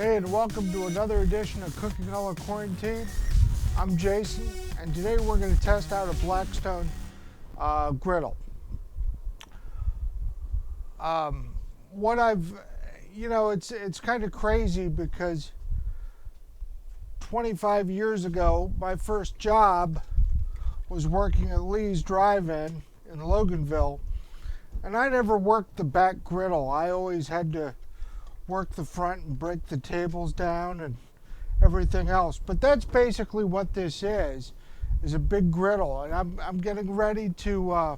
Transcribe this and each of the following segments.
Hey, and welcome to another edition of Cooking a la Quarantine. I'm Jason, and today we're going to test out a Blackstone griddle. It's kind of crazy because 25 years ago, my first job was working at Lee's Drive-In in Loganville, and I never worked the back griddle. I always had to work the front and break the tables down and everything else. But that's basically what this is a big griddle. And I'm getting ready to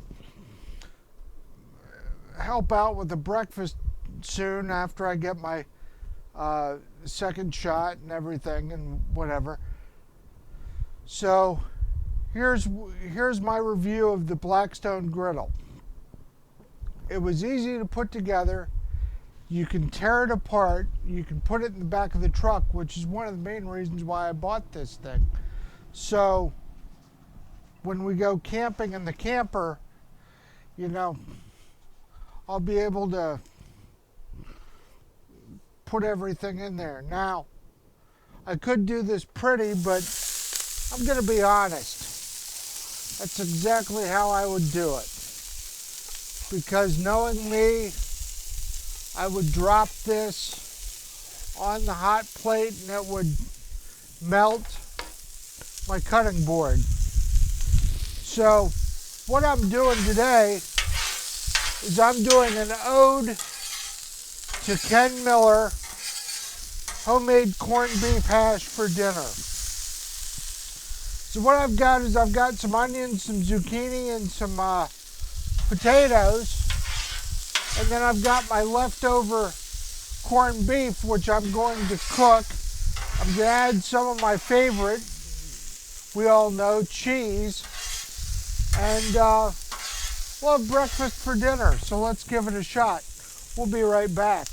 help out with the breakfast soon after I get my second shot and everything and whatever. So here's my review of the Blackstone griddle. It was easy to put together. You can tear it apart. You can put it in the back of the truck, which is one of the main reasons why I bought this thing. So when we go camping in the camper, I'll be able to put everything in there. Now, I could do this pretty, but I'm going to be honest. That's exactly how I would do it. Because knowing me, I would drop this on the hot plate and it would melt my cutting board. So what I'm doing today is I'm doing an ode to Ken Miller homemade corned beef hash for dinner. So what I've got is I've got some onions, some zucchini, and some potatoes. And then I've got my leftover corned beef, which I'm going to cook. I'm going to add some of my favorite, we all know, cheese. And we'll have breakfast for dinner. So let's give it a shot. We'll be right back.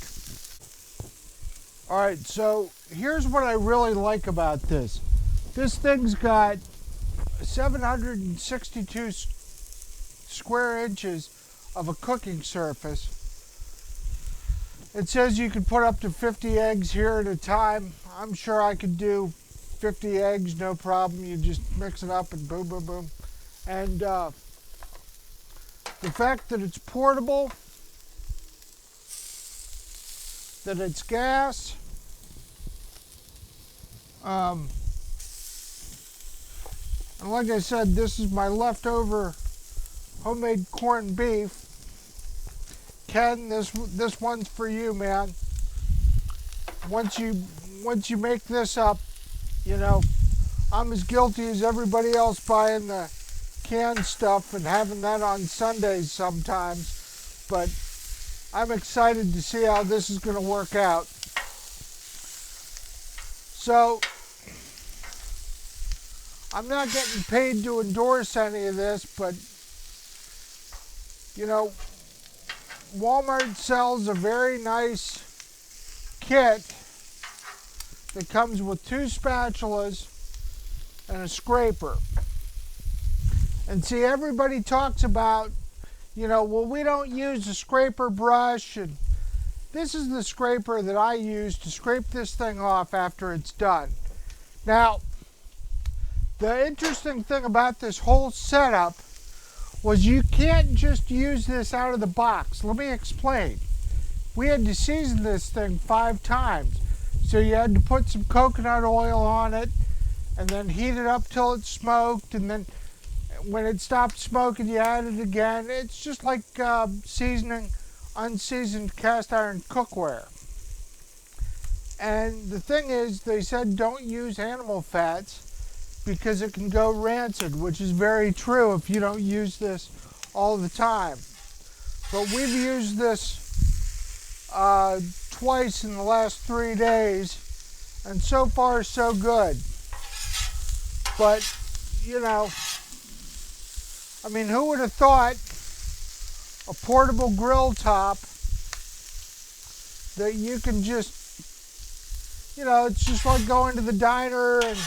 All right, so here's what I really like about this. This thing's got 762 square inches of a cooking surface. It says you can put up to 50 eggs here at a time. I'm sure I could do 50 eggs, no problem. You just mix it up and boom, boom, boom. And the fact that it's portable, that it's gas, and like I said, this is my leftover homemade corned beef. Ken, this one's for you, man. Once you make this up, I'm as guilty as everybody else buying the canned stuff and having that on Sundays sometimes. But I'm excited to see how this is going to work out. So I'm not getting paid to endorse any of this, but Walmart sells a very nice kit that comes with 2 spatulas and a scraper. And see, everybody talks about, well, we don't use a scraper brush, and this is the scraper that I use to scrape this thing off after it's done. Now, the interesting thing about this whole setup was you can't just use this out of the box. Let me explain. We had to season this thing 5 times. So you had to put some coconut oil on it and then heat it up till it smoked, and then when it stopped smoking you add it again. It's just like seasoning unseasoned cast iron cookware. And the thing is, they said don't use animal fats because it can go rancid, which is very true if you don't use this all the time. But we've used this twice in the last 3 days, and so far so good. But, who would have thought a portable grill top that you can just, it's just like going to the diner and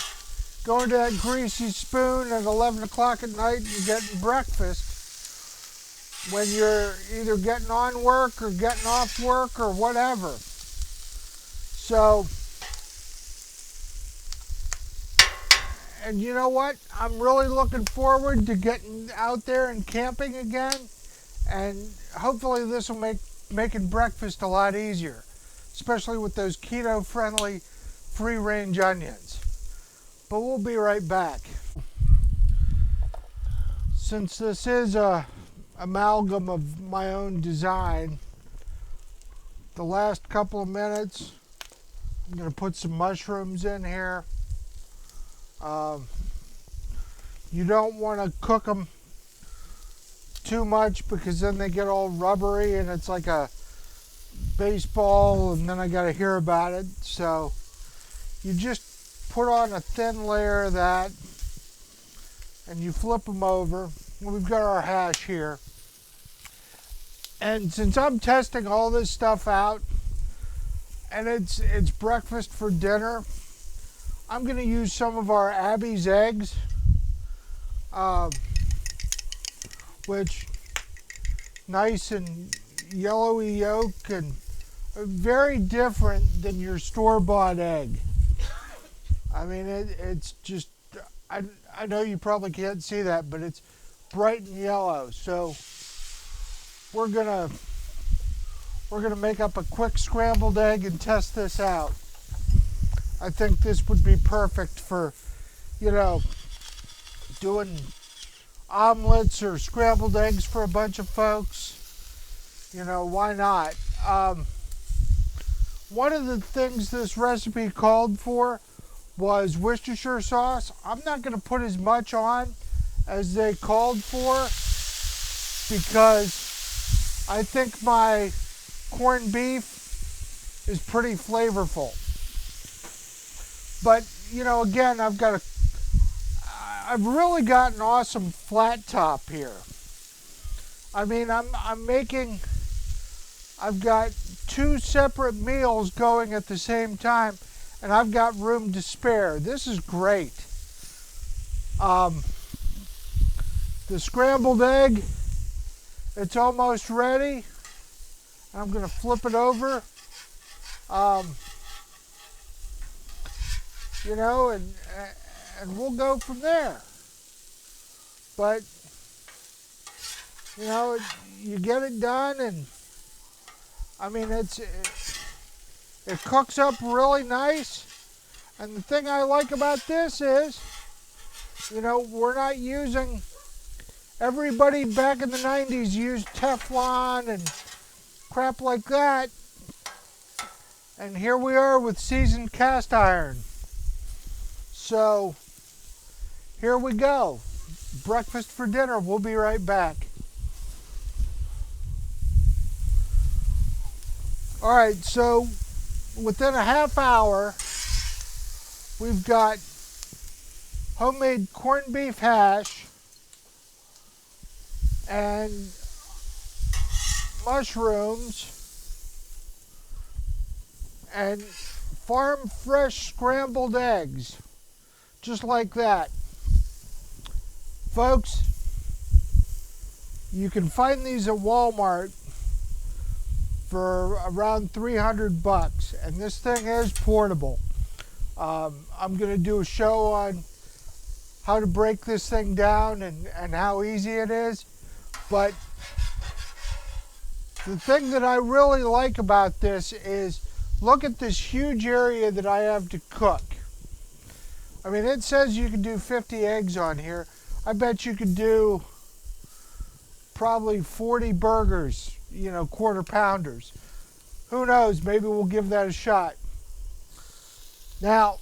going to that greasy spoon at 11 o'clock at night and getting breakfast when you're either getting on work or getting off work or whatever. So And you know what? I'm really looking forward to getting out there and camping again. And hopefully this will make making breakfast a lot easier, especially with those keto-friendly free-range onions. But we'll be right back. Since this is a amalgam of my own design, the last couple of minutes, I'm going to put some mushrooms in here. You don't want to cook them too much because then they get all rubbery and it's like a baseball, and then I got to hear about it. So you just put on a thin layer of that and you flip them over. We've got our hash here. And since I'm testing all this stuff out and it's breakfast for dinner, I'm going to use some of our Abby's eggs, which nice and yellowy yolk and very different than your store-bought egg. I mean, it's just, I know you probably can't see that, but it's bright and yellow. So we're gonna make up a quick scrambled egg and test this out. I think this would be perfect for, you know, doing omelets or scrambled eggs for a bunch of folks. You know, why not? One of the things this recipe called for was Worcestershire sauce. I'm not going to put as much on as they called for because I think my corned beef is pretty flavorful. But, you know, again, I've really got an awesome flat top here. I mean, I've got 2 separate meals going at the same time, and I've got room to spare. This is great. The scrambled egg, it's almost ready. I'm going to flip it over. You know, and we'll go from there. But, you know, you get it done, and I mean, it cooks up really nice. And the thing I like about this is, you know, we're not using, everybody back in the 90s used Teflon and crap like that. And here we are with seasoned cast iron. So, here we go. Breakfast for dinner. We'll be right back. All right, so within a half hour, we've got homemade corned beef hash and mushrooms and farm fresh scrambled eggs. Just like that. Folks, you can find these at Walmart for around $300, and this thing is portable. I'm going to do a show on how to break this thing down and how easy it is, but the thing that I really like about this is look at this huge area that I have to cook. I mean, it says you can do 50 eggs on here. I bet you could do probably 40 burgers, you know, quarter pounders. Who knows? Maybe we'll give that a shot. Now,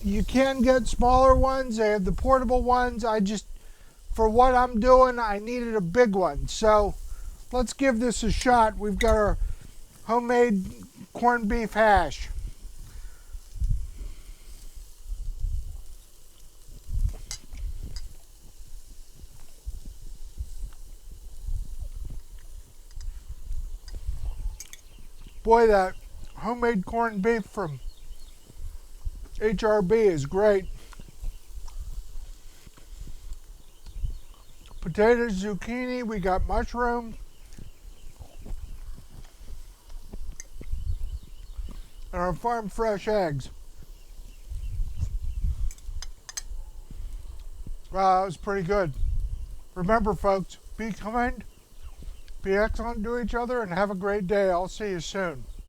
you can get smaller ones. They have the portable ones. For what I'm doing, I needed a big one. So let's give this a shot. We've got our homemade corned beef hash. Boy, that homemade corned beef from HRB is great. Potatoes, zucchini, we got mushroom. And our farm fresh eggs. Wow, that was pretty good. Remember, folks, be kind, be excellent to each other, and have a great day. I'll see you soon.